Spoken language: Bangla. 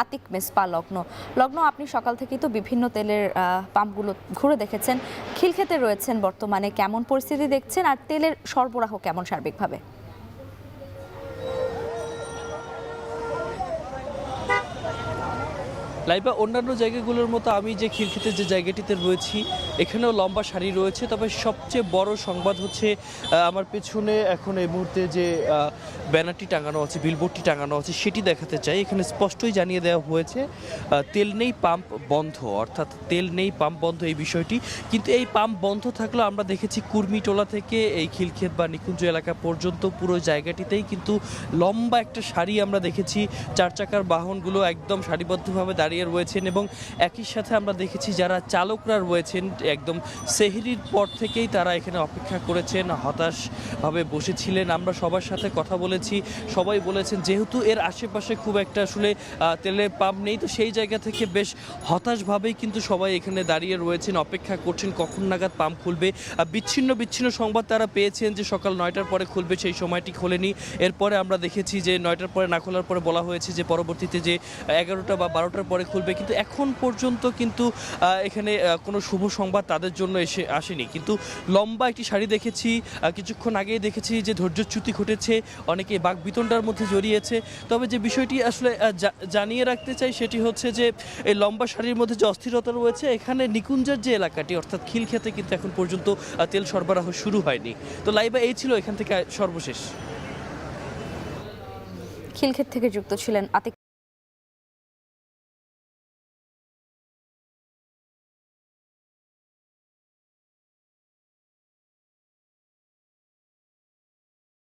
আতিক মেসপা লগ্ন। লগ্ন, আপনি সকাল থেকেই তো বিভিন্ন তেলের পাম্পগুলো ঘুরে দেখেছেন। খিলক্ষেতে রয়েছেন বর্তমানে, কেমন পরিস্থিতি দেখছেন আর তেলের সরবরাহ কেমন সার্বিকভাবে? লাইবা অন্যান্য জায়গাগুলোর মতো আমি যে খিলক্ষেতে যে জায়গাটিতে রয়েছি এখানেও লম্বা সারি রয়েছে, তবে সবচেয়ে বড় সংবাদ হচ্ছে আমার পেছনে এখন এই মুহূর্তে যে ব্যানারটি টাঙানো আছে, বিলবোর্ডটি টাঙানো আছে সেটি দেখাতে চাই। এখানে স্পষ্টই জানিয়ে দেওয়া হয়েছে তেল নেই, পাম্প বন্ধ, অর্থাৎ তেল নেই, পাম্প বন্ধ এই বিষয়টি। কিন্তু এই পাম্প বন্ধ থাকলেও আমরা দেখেছি কুর্মিটোলা থেকে এই খিলক্ষেত বা নিকুঞ্জ এলাকা পর্যন্ত পুরো জায়গাটিতেই কিন্তু লম্বা একটা সারি আমরা দেখেছি। চার চাকার বাহনগুলো একদম সারিবদ্ধভাবে দাঁড়িয়ে রয়েছেন এবং একই সাথে আমরা দেখেছি যারা চালকরা রয়েছেন একদম সেহরির পর থেকেই তারা এখানে অপেক্ষা করেছেন, হতাশভাবে বসেছিলেন। আমরা সবার সাথে কথা বলেছি, সবাই বলেছেন যেহেতু এর আশেপাশে খুব একটা আসলে তেলের পাম্প নেই, তো সেই জায়গা থেকে বেশ হতাশভাবেই কিন্তু সবাই এখানে দাঁড়িয়ে রয়েছেন, অপেক্ষা করছেন কখন নাগাদ পাম্প খুলবে। বিচ্ছিন্ন বিচ্ছিন্ন সংবাদ তারা পেয়েছেন যে সকাল 9টার পরে খুলবে, সেই সময়টি খোলেনি। এরপরে আমরা দেখেছি যে 9টার পরে না খোলার পরে বলা হয়েছে যে পরবর্তীতে যে 11টা বা 12টার পরে খুলবে, কিন্তু এখন পর্যন্ত কিন্তু এখানে কোনো শুভ সংবাদ তাদের জন্য আসেনি। কিন্তু লম্বা একটি সারি দেখেছি, কিছুক্ষণ আগেই দেখেছি যে ধৈর্যচ্যুতি ঘটেছে, অনেকে বাকবিতণ্ডার মধ্যে জড়িয়েছে। তবে যে বিষয়টি আসলে জানিয়ে রাখতে চাই সেটি হচ্ছে যে এই লম্বা সারির মধ্যে যে অস্থিরতা রয়েছে, এখানে নিকুঞ্জের যে এলাকাটি অর্থাৎ খিলক্ষেতে কিন্তু এখন পর্যন্ত তেল সরবরাহ শুরু হয়নি। তো লাইবা এই ছিল এখান থেকে সর্বশেষ। খিলক্ষেত থেকে যুক্ত ছিলেন আতিক